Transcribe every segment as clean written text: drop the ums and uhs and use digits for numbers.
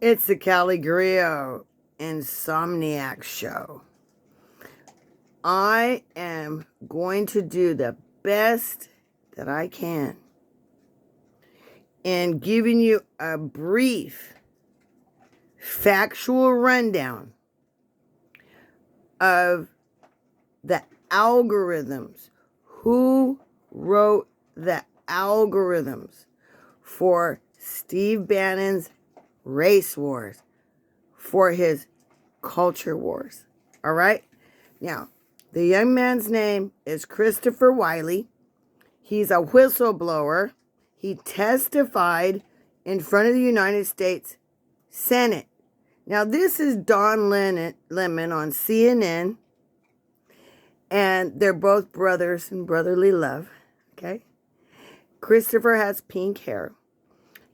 It's the CALI Insomniac Show. I am going to do the best that I can in giving you a brief, factual rundown of the algorithms. Who wrote the algorithms for Steve Bannon's race wars, for his culture wars? All right? Now, the young man's name is Christopher Wiley. He's a whistleblower. He testified in front of the United States Senate. Now, this is Don Lemon on CNN, and they're both brothers in brotherly love, okay? Christopher has pink hair.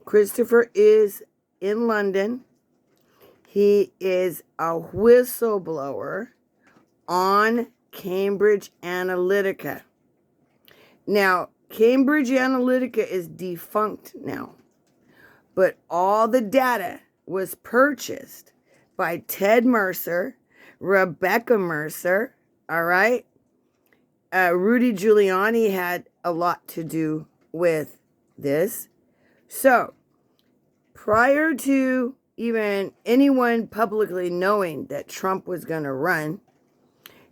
Christopher is in London. He is a whistleblower on Cambridge Analytica. Now, Cambridge Analytica is defunct now, but all the data was purchased by Ted Mercer, Rebecca Mercer, all right? Rudy Giuliani had a lot to do with this. So, prior to even anyone publicly knowing that Trump was going to run,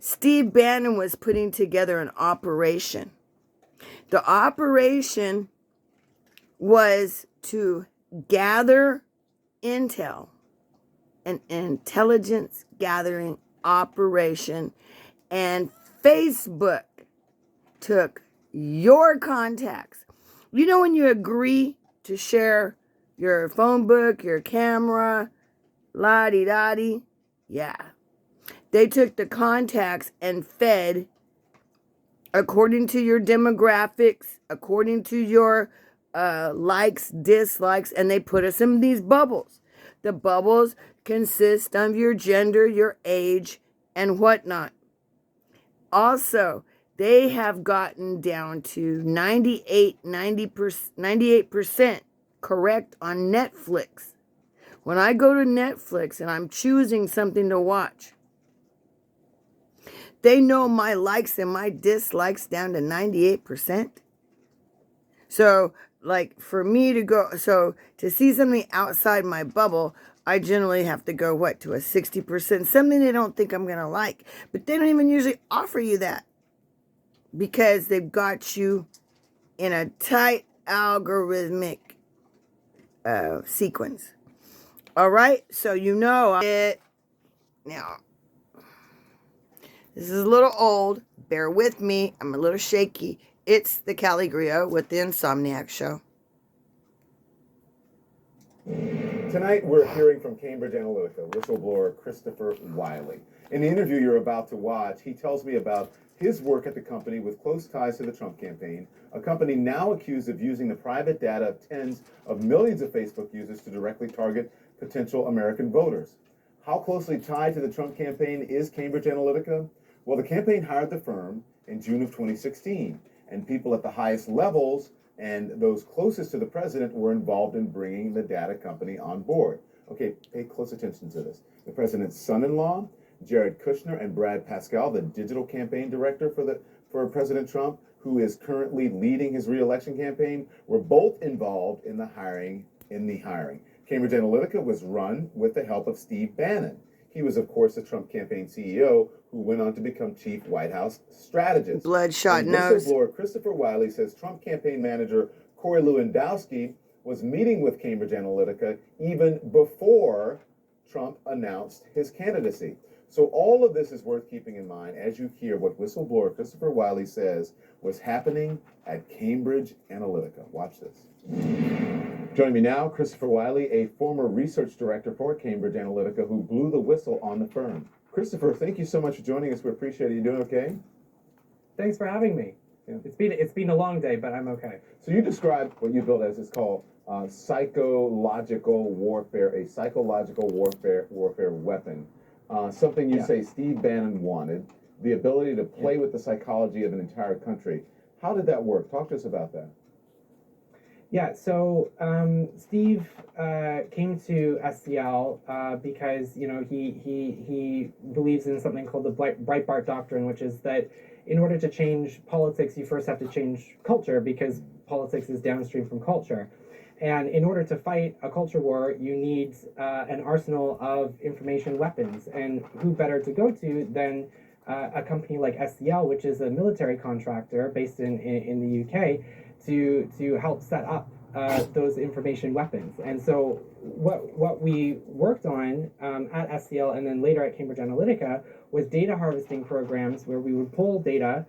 Steve Bannon was putting together an operation. The operation was to gather intel, an intelligence gathering operation, and Facebook took your contacts. You know when you agree to share your phone book, your camera, la-di-da-di? Yeah. They took the contacts and fed according to your demographics, according to your likes, dislikes, and they put us in these bubbles. The bubbles consist of your gender, your age, and whatnot. Also, they have gotten down to 98% correct on Netflix. When I go to Netflix and I'm choosing something to watch, they know my likes and my dislikes down to 98%. So, like, for me to go, so to see something outside my bubble, I generally have to go, to a 60%, something they don't think I'm going to like. But they don't even usually offer you that because they've got you in a tight algorithmic sequence. All right? So, you know it. Now, this is a little old. Bear with me. I'm a little shaky. It's the CALI with the Insomniac Show. Tonight, we're hearing from Cambridge Analytica whistleblower Christopher Wiley. In the interview you're about to watch, he tells me about his work at the company with close ties to the Trump campaign, a company now accused of using the private data of tens of millions of Facebook users to directly target potential American voters. How closely tied to the Trump campaign is Cambridge Analytica? Well, the campaign hired the firm in June of 2016, and people at the highest levels and those closest to the president were involved in bringing the data company on board. Okay, pay close attention to this. The president's son-in-law, Jared Kushner, and Brad Pascal, the digital campaign director for President Trump, who is currently leading his re-election campaign, were both involved in the hiring. Cambridge Analytica was run with the help of Steve Bannon. He was, of course, the Trump campaign CEO who went on to become chief White House strategist. Bloodshot nose. Whistleblower Christopher Wiley says Trump campaign manager Corey Lewandowski was meeting with Cambridge Analytica even before Trump announced his candidacy. So all of this is worth keeping in mind as you hear what whistleblower Christopher Wiley says was happening at Cambridge Analytica. Watch this. Joining me now, Christopher Wiley, a former research director for Cambridge Analytica who blew the whistle on the firm. Christopher, thank you so much for joining us. We appreciate it. You doing okay? Thanks for having me. Yeah. It's been a long day, but I'm okay. So you described what you built as it's called psychological warfare, a psychological warfare weapon. Something you say Steve Bannon wanted, the ability to play with the psychology of an entire country. How did that work? Talk to us about that. Yeah, so Steve came to SCL because he believes in something called the Breitbart Doctrine, which is that in order to change politics, you first have to change culture because politics is downstream from culture. And in order to fight a culture war, you need an arsenal of information weapons. And who better to go to than a company like SCL, which is a military contractor based in the UK, to help set up those information weapons. And so what we worked on at SCL and then later at Cambridge Analytica was data harvesting programs where we would pull data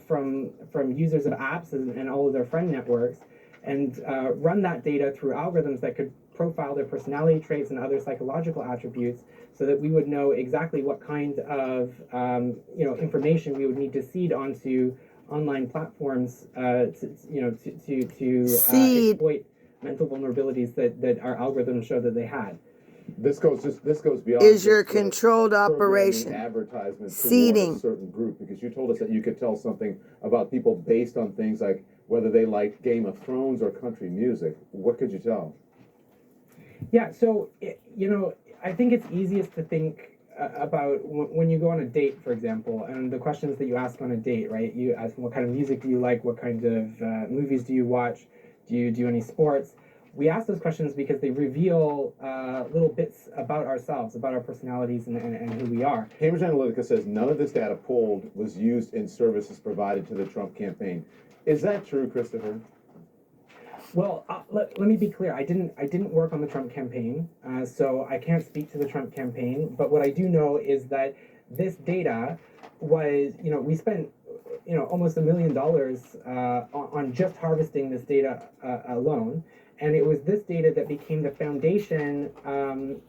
from users of apps and all of their friend networks and run that data through algorithms that could profile their personality traits and other psychological attributes so that we would know exactly what kind of information we would need to seed onto online platforms to Seed. exploit mental vulnerabilities that our algorithms show that they had. This goes beyond. Is your just, controlled programming operation. advertisements Seeding. toward a certain group, because you told us that you could tell something about people based on things like whether they like Game of Thrones or country music. What could you tell? Yeah, so I think it's easiest to think about when you go on a date, for example, and the questions that you ask on a date, right? You ask what kind of music do you like, what kind of movies do you watch, do you do any sports? We ask those questions because they reveal little bits about ourselves, about our personalities and who we are. Cambridge Analytica says none of this data pulled was used in services provided to the Trump campaign. Is that true, Christopher? Well, let me be clear. I didn't work on the Trump campaign, so I can't speak to the Trump campaign. But what I do know is that this data was, we spent, almost $1 million on just harvesting this data alone. And it was this data that became the foundation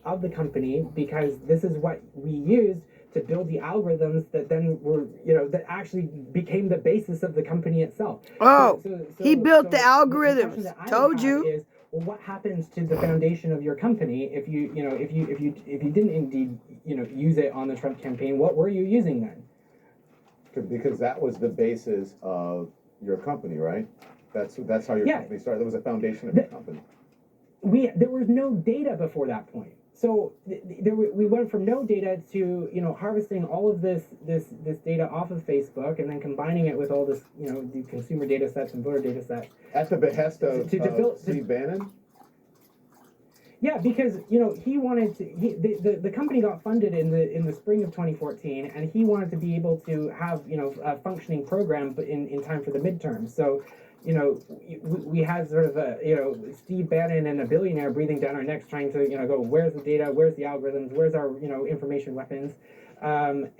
of the company because this is what we used to build the algorithms that then were, that actually became the basis of the company itself. Oh, he built the algorithms. The Told you. is, well, what happens to the foundation of your company if you didn't indeed, use it on the Trump campaign? What were you using then? Because that was the basis of your company, right? That's how your company started. That was the foundation of your company. There was no data before that point. So we went from no data to harvesting all of this data off of Facebook and then combining it with all this the consumer data sets and voter data sets. At the behest of Steve Bannon? Yeah, because he wanted to. The company got funded in the spring of 2014, and he wanted to be able to have a functioning program, but in time for the midterms. So. We had sort of a, Steve Bannon and a billionaire breathing down our necks trying to, go, where's the data, where's the algorithms, where's our, information weapons? And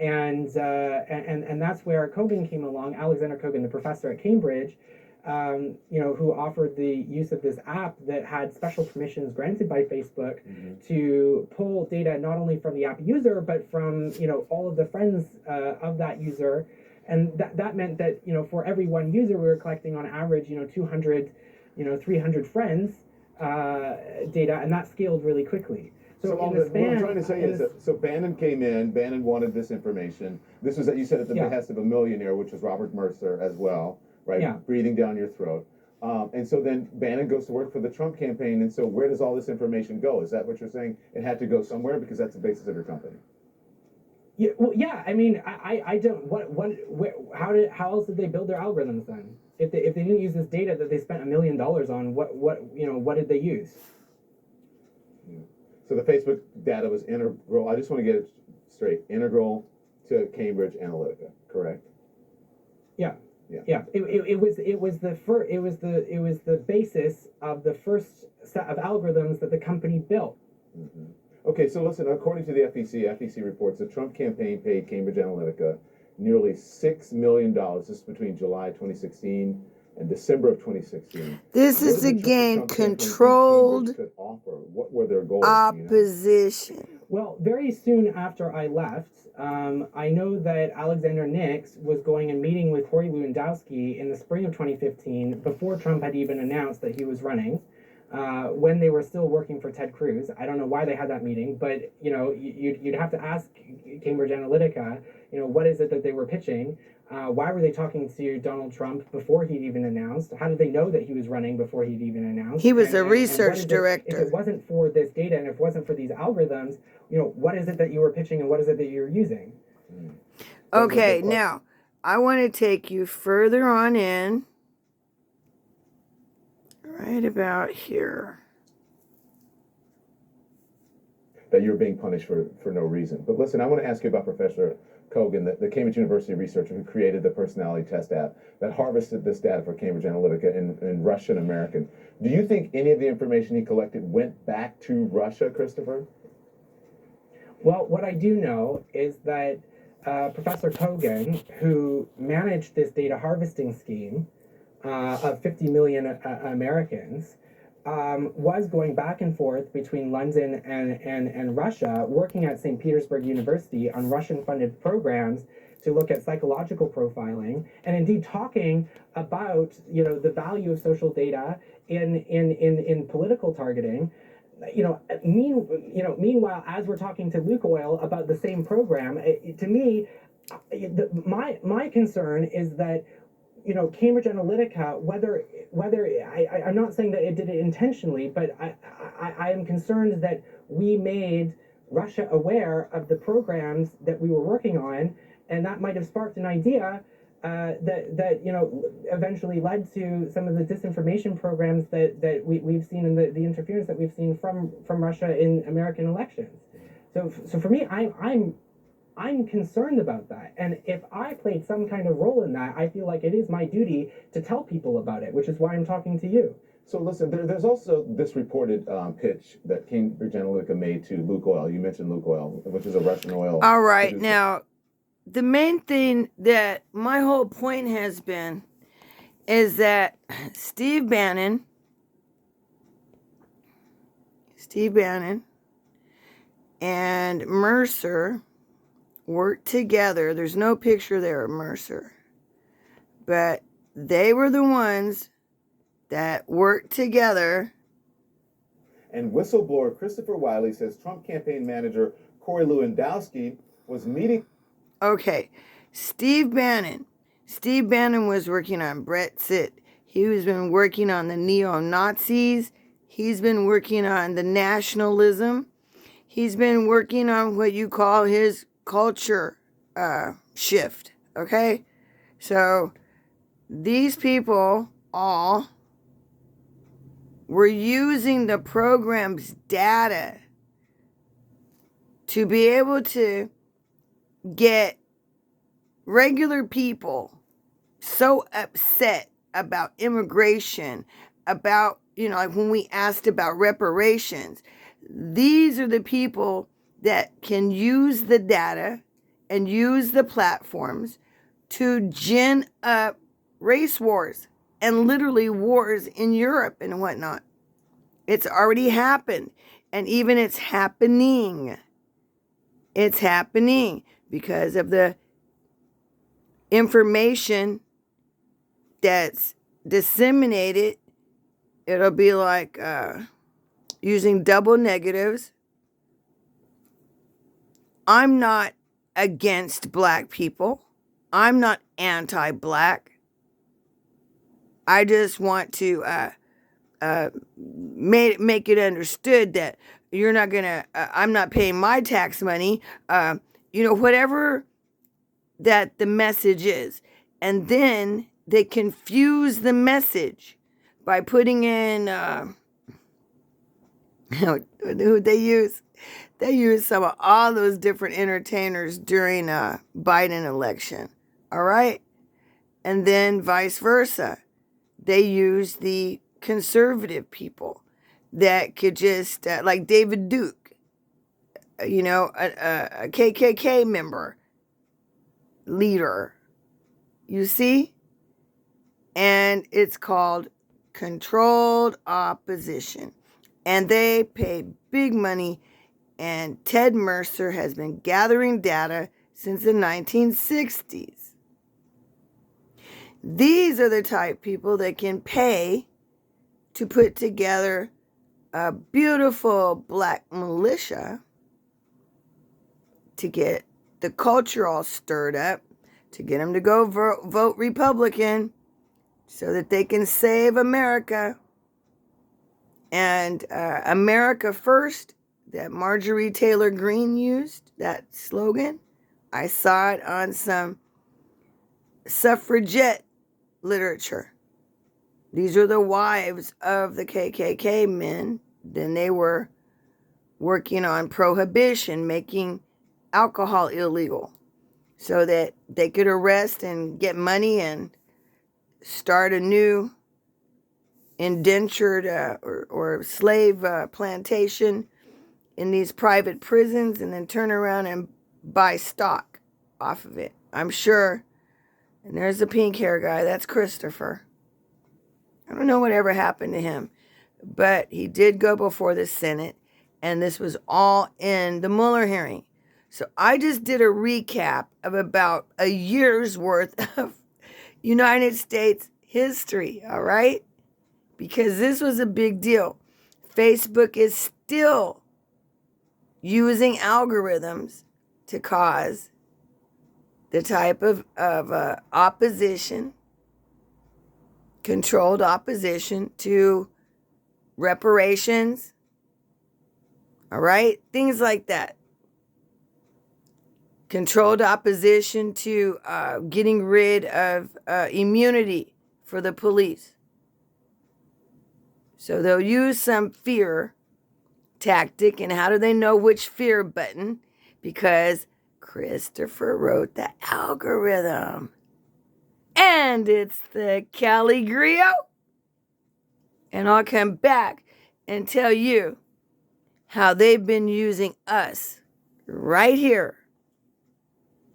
that's where Kogan came along, Alexander Kogan, the professor at Cambridge, who offered the use of this app that had special permissions granted by Facebook to pull data not only from the app user, but from, all of the friends of that user. And that meant that, for every one user, we were collecting on average, 200, 300 friends data, and that scaled really quickly. So what I'm trying to say is that, so Bannon came in, Bannon wanted this information. This was, you said, at the behest of a millionaire, which was Robert Mercer as well, right? Yeah. Breathing down your throat. And so then Bannon goes to work for the Trump campaign, and so where does all this information go? Is that what you're saying? It had to go somewhere because that's the basis of your company. Yeah, well, yeah. I mean, I don't. How else did they build their algorithms then? If they didn't use this data that they spent $1 million on, what did they use? Yeah. So the Facebook data was integral. I just want to get it straight. Integral to Cambridge Analytica, correct? Yeah. Yeah. Yeah. It was the basis of the first set of algorithms that the company built. Mm-hmm. Okay, so listen, according to the FEC reports the Trump campaign paid Cambridge Analytica nearly $6 million. This is between July 2016 and December of 2016. This is again controlled could offer? What were their goals? opposition. Well, very soon after I left, I know that Alexander Nix was going and meeting with Corey Lewandowski in the spring of 2015, before Trump had even announced that he was running. When they were still working for Ted Cruz. I don't know why they had that meeting, but you'd have to ask Cambridge Analytica, what is it that they were pitching? Why were they talking to Donald Trump before he'd even announced? How did they know that he was running before he'd even announced? He was a what research is it, director. if it wasn't for this data and if it wasn't for these algorithms, what is it that you were pitching and what is it that you're using? Okay, now I want to take you further on in, right about here. That you're being punished for no reason. But listen, I want to ask you about Professor Kogan, the Cambridge University researcher who created the personality test app that harvested this data for Cambridge Analytica in Russian American. Do you think any of the information he collected went back to Russia, Christopher? Well, what I do know is that Professor Kogan, who managed this data harvesting scheme of 50 million Americans, was going back and forth between London and Russia, working at St. Petersburg University on Russian-funded programs to look at psychological profiling, and indeed talking about the value of social data in political targeting. Meanwhile, as we're talking to Lukoil about the same program, to me, my concern is that Cambridge Analytica, whether I'm not saying that it did it intentionally, but I am concerned that we made Russia aware of the programs that we were working on, and that might have sparked an idea that eventually led to some of the disinformation programs that we've seen and the interference that we've seen from Russia in American elections. So for me, I'm concerned about that, and if I played some kind of role in that, I feel like it is my duty to tell people about it, which is why I'm talking to you. So listen, there's also this reported pitch that Cambridge Analytica made to Lukoil. You mentioned Lukoil, which is a Russian oil. All right, producer. now, the main thing that my whole point has been is that Steve Bannon and Mercer worked together. There's no picture there of Mercer, but they were the ones that worked together. And whistleblower Christopher Wiley says Trump campaign manager Corey Lewandowski was meeting. Okay, Steve Bannon was working on Brexit. He's been working on the neo-Nazis. He's been working on the nationalism. He's been working on what you call his culture shift, okay? So these people all were using the program's data to be able to get regular people so upset about immigration, about, like when we asked about reparations. These are the people that can use the data and use the platforms to gin up race wars and literally wars in Europe and whatnot. It's already happened, and even it's happening. It's happening because of the information that's disseminated. It'll be like using double negatives. I'm not against black people. I'm not anti-black. I just want to make it understood that you're not gonna. I'm not paying my tax money. Whatever that the message is, and then they confuse the message by putting in who they use. They use some of all those different entertainers during Biden election. All right, and then vice versa. They use the conservative people that could just, like David Duke, a KKK member, leader, you see? And it's called controlled opposition. And they pay big money, and Ted Mercer has been gathering data since the 1960s. These are the type of people that can pay to put together a beautiful black militia to get the culture all stirred up, to get them to go vote Republican so that they can save America. And America First, that Marjorie Taylor Greene used, that slogan, I saw it on some suffragette literature. These are the wives of the KKK men. Then they were working on prohibition, making alcohol illegal so that they could arrest and get money and start a new indentured or slave plantation in these private prisons and then turn around and buy stock off of it. I'm sure. And there's the pink hair guy. That's Christopher. I don't know whatever happened to him, but he did go before the Senate, and this was all in the Mueller hearing. So I just did a recap of about a year's worth of United States history, all right? Because this was a big deal. Facebook is still using algorithms to cause the type of opposition, controlled opposition to reparations, all right? Things like that. Controlled opposition to getting rid of immunity for the police. So they'll use some fear tactic. And how do they know which fear button? Because Christopher wrote the algorithm. And it's the CALI Griot. And I'll come back and tell you how they've been using us right here.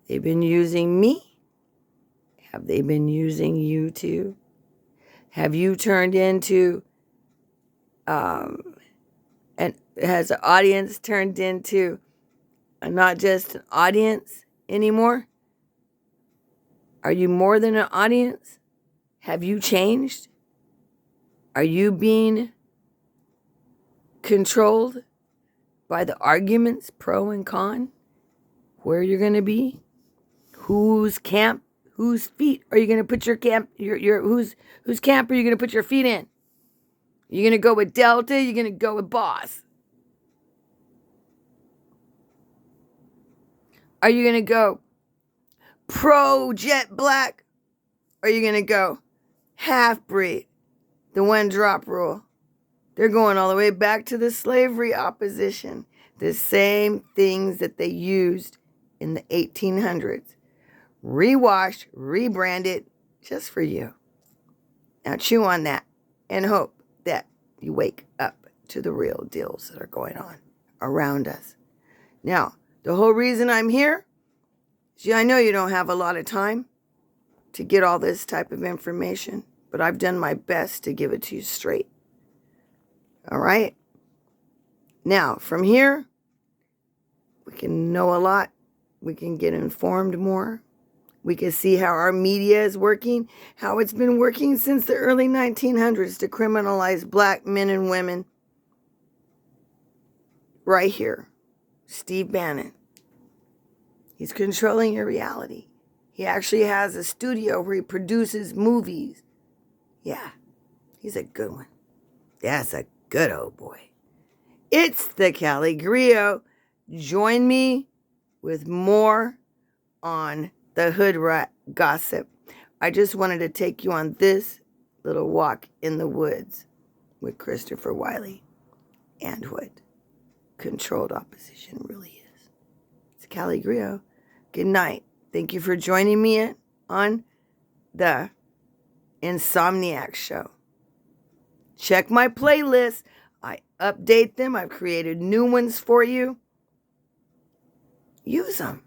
They've been using me. Have they been using you too? Have you turned into, and has the audience turned into not just an audience anymore? Are you more than an audience? Have you changed? Are you being controlled by the arguments, pro and con? Where you're going to be? Whose camp? Whose feet are you going to put your camp? Whose camp are you going to put your feet in? You're going to go with Delta? You're going to go with Boss? Are you going to go pro Jet Black? Or are you going to go half breed? The one drop rule. They're going all the way back to the slavery opposition. The same things that they used in the 1800s. Rewashed, rebranded, just for you. Now chew on that and hope that you wake up to the real deals that are going on around us. Now, the whole reason I'm here is I know you don't have a lot of time to get all this type of information, but I've done my best to give it to you straight. All right? Now, from here, we can know a lot. We can get informed more. We can see how our media is working, how it's been working since the early 1900s to criminalize black men and women. Right here, Steve Bannon. He's controlling your reality. He actually has a studio where he produces movies. Yeah, he's a good one. That's a good old boy. It's the CALI Griot. Join me with more on the hood rat gossip. I just wanted to take you on this little walk in the woods with Christopher Wiley and what controlled opposition really is. It's CALI Griot. Good night. Thank you for joining me on the Insomniac Show. Check my playlist. I update them. I've created new ones for you. Use them.